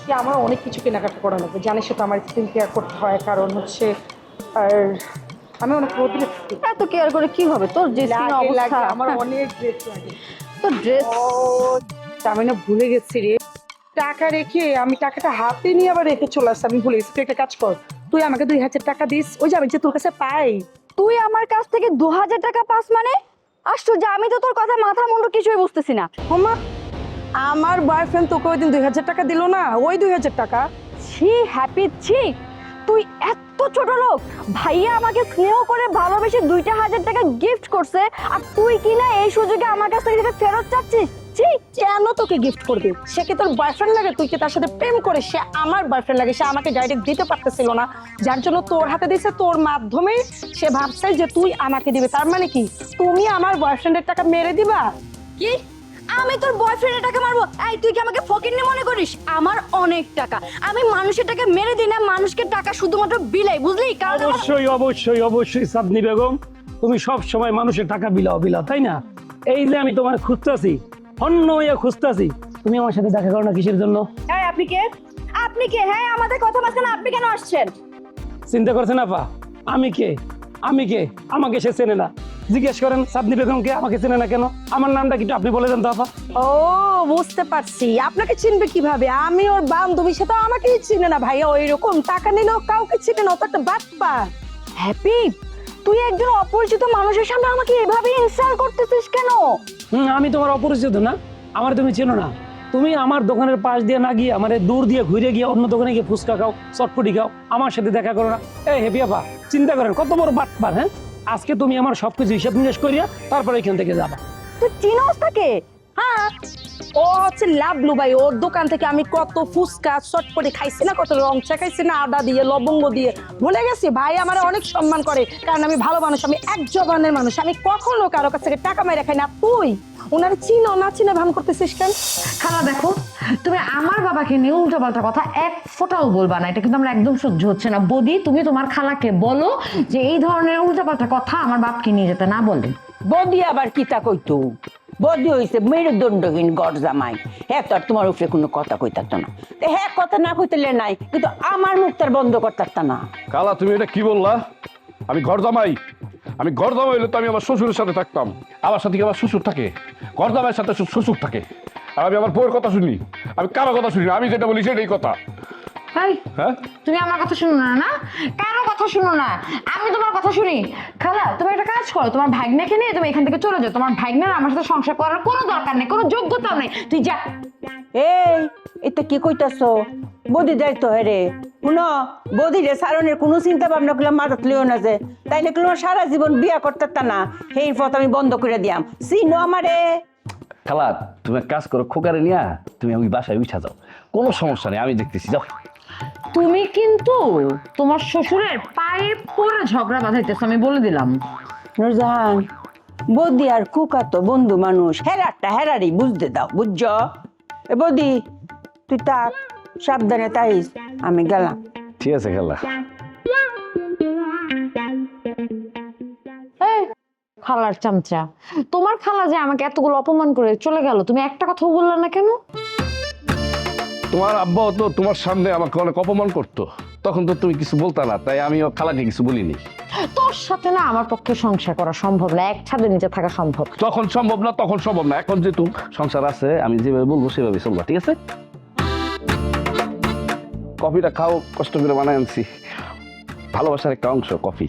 আজকে আমার অনেক কিছু কেনাকাটা করা লাগবে, জানিস তো আমার স্কিন কেয়ার করতে হয়, কারণ হচ্ছে আর আমি অনেক রোদ্রে থাকি। এত কেয়ার করে কি হবে তোর, যে স্কিন লাগে অবস্থা। আমার অনেক ড্রেস লাগে। তোর ড্রেস ও আমি না ভুলে গেছি রে, টাকা রেখে আমি টাকাটা হাতে নিয়ে আবার রেখে চলে আসছি। আমি ভুলে গেছি, তুই একটা কাজ কর, তুই আমাকে 2000 টাকা দিস, ওই যে আমি যে তোর কাছে পাই। তুই আমার কাছ থেকে 2000 টাকা পাস মানে? আশ্চর্য, আমি তো তোর কথা মাথা মুন্ডু কিছুই বুঝতেছি না। হোমা, আমার বয়ফ্রেন্ড তোকে ওই দিন 2000 টাকা দিল না, ওই 2000 টাকা। ছি হ্যাপি ছি, তুই এত ছোট লোক। ভাইয়া আমাকে স্নেহ করে ভালোবেসে 2000 টাকা গিফট করছে, আর তুই কিনা এই সুযোগে আমার কাছ থেকে ফেরত চাচ্ছিস। ছি, কেন তোকে গিফট করবে? সে কি তোর বয়ফ্রেন্ড লাগে? তুই কি তার সাথে প্রেম করে? সে আমার বয়ফ্রেন্ড লাগে, সে আমাকে ডাইরেক্ট দিতে পারতেছিল না, যার জন্য তোর হাতে দিছে, তোর মাধ্যমে সে ভাবছে যে তুই আমাকে দিবে। তার মানে কি তুমি আমার বয়ফ্রেন্ডের টাকা মেরে দিবা? কি আমি তোর বয়ফ্রেন্ডের টাকা মারবো? এই তুই কি আমাকে ফকিন্নি মনে করিস? আমার অনেক টাকা, আমি মানুষের টাকা মেরে দিই না, মানুষকে টাকা শুধুমাত্র বিলাই, বুঝলি? কারণ অবশ্যই অবশ্যই অবশ্যই সাদনি বেগম, তুমি সব সময় মানুষের টাকা বিলাও তাই না? এই যে আমি তোমার খুঁজতেছি, অন্য হইয়া খুঁজতেছি, তুমি আমার সাথে দেখা করো না কিসের জন্য? হ্যাঁ আপনি কে? আপনি কে? হ্যাঁ আমাদের কথা মাঝখানে আপনি কেন আসছেন? চিন্তা করছেন আপা, আমি কে? আমি কে? আমাকে সে চেনে না। জিজ্ঞেস করেন সাদনি বেগমকে, আমাকে চেনে না কেন? আমার নামটা কি আপনি বলে দেন তো আপা? ও বুঝতে পারছি, আপনাকে চিনবে কিভাবে? আমি ওর বান্ধবী, সে তো আমাকেই চিনে না ভাইয়া। ওই রকম টাকা নিলেও কাউকে চিনে না, ও তো একটা বাটপা। হ্যাপি, তুই একজন অপরিচিত মানুষের সামনে আমাকে এভাবে ইনসাল্ট করতেছিস কেন? আমি তোমার অপরিচিত না, আমার তুমি চেনো না। তুমি আমার দোকানের পাশ দিয়ে না গিয়ে আমার দূর দিয়ে ঘুরে গিয়ে অন্য দোকানে গিয়ে ফুচকা খাও, চটপটি খাও, আমার সাথে দেখা করো না। এই হেপি আপা, চিন্তা করেন কত বড় বাটপার। হ্যাঁ, আজকে তুমি আমার সবকিছু হিসাব নিকাশ করিয়া তারপরে এখান থেকে যাবা। তুই চিনোস তাকে? হ্যাঁ, ও হচ্ছে লাভলু ভাই। ওর দোকান থেকে আমি কত ফুচকা চটপটি খাইছি না, কত রং চা খাইছি না, আদা দিয়ে লবঙ্গ দিয়ে। ভুলে গেছি ভাই আমার অনেক সম্মান করে, কারণ আমি ভালো মানুষ, আমি এক জবানের মানুষ, আমি কখনো কারো কাছ থেকে টাকা মেরে খাই না। তুই ওনার চিনো না চিনে ভান করতেছিস কেন? খালা দেখো, তুমি আমার বাবাকে নিয়ে উল্টোপাল্টা কথা এক ফোঁটাও বলবা না, এটা কিন্তু আমার একদম সহ্য হচ্ছে না। বৌদি, তুমি তোমার খালাকে বলো যে এই ধরনের উল্টোপাল্টা কথা আমার বাপকে নিয়ে যেতে না বলে। বদি আবার কিতা কইতো? বদি হইছে মেরুদণ্ডহীন গড় জামাই, হ্যাঁ তো আর তোমার উপরে কোনো কথা কইতাত না। হ্যাঁ কথা না কইতেলে নাই, কিন্তু আমার মুখ তার বন্ধ করতাত না। কালা, তুমি এটা কি বললা? আমি ঘর জামাই? আমি ঘর জামাই হইলে তো আমি আমার শ্বশুরের সাথে থাকতাম। আমার সাথে কি আমার শ্বশুর থাকে? ঘর জামাইয়ের সাথে শ্বশুর থাকে। আর আমি আমার বউয়ের কথা শুনি? আমি কারো কথা শুনি না, আমি যেটা বলি সেটাই কথা। এই, হ্যাঁ, তুমি আমার কথা শুনো না? না, কারো কথা শুনো না, আমি তোমার কথা শুনি। খালা, তুমি একটা কাজ করো, তোমার ভাগ্নাকে নিয়ে তুমি এখান থেকে চলে যাও। তোমার ভাগ্নার আমার সাথে সংসার করার কোনো দরকার নেই, কোনো যোগ্যতাও নেই, তুই যা। এই এটা কি কইতাছ? বদি দায়িত্ব হেরে শুনো, বদি রে সারণের কোনো চিন্তা ভাবনা করলাম মাথাত লিও না, যে তাইলে কোনো সারা জীবন বিয়া করতাত না। সেই পথ আমি বন্ধ করে দিয়াম। চিনো আমারে? খালা, তুমি এক কাজ করো, খোকারে নিয়া তুমি ওই বাসায় উঠা যাও, কোনো সমস্যা নেই, আমি দেখতেছি, যাও। তুমি কিন্তু তোমার শ্বশুরের পায়ে পড়ে ঝগড়া বাঁধাইতেছো, আমি বলে দিলাম। নুরজাহান, বদি আর কুকা তো বন্ধু মানুষ, হেরারটা হেরারি বুঝতে দাও, বুঝছ? এ বদি তুই তাক, সাবধানে তাইস, আমি গেলাম। ঠিক আছে খালা। এই খালার চামচা, তোমার খালা যে আমাকে এতগুলো অপমান করে চলে গেল, তুমি একটা কথাও বললে না কেন? তোমার আব্বাও তো তোমার সামনে আমাকে অনেক অপমান করতো, তখন তো তুমি কিছু বলতা না, তাই আমি খালাকে কিছু বলিনি। তোর সাথে না আমার পক্ষে সংসার করা সম্ভব না, এক ছাদের নিচে থাকা সম্ভব। তখন সম্ভব না, তখন সম্ভব না, এখন যেহেতু সংসার আছে, আমি যেভাবে বলবো সেভাবে চলবা, ঠিক আছে? কফিটা খাও, কষ্ট করে বানাই আনছি, ভালোবাসার একটা অংশ কফি।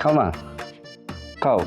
খাও না, খাও।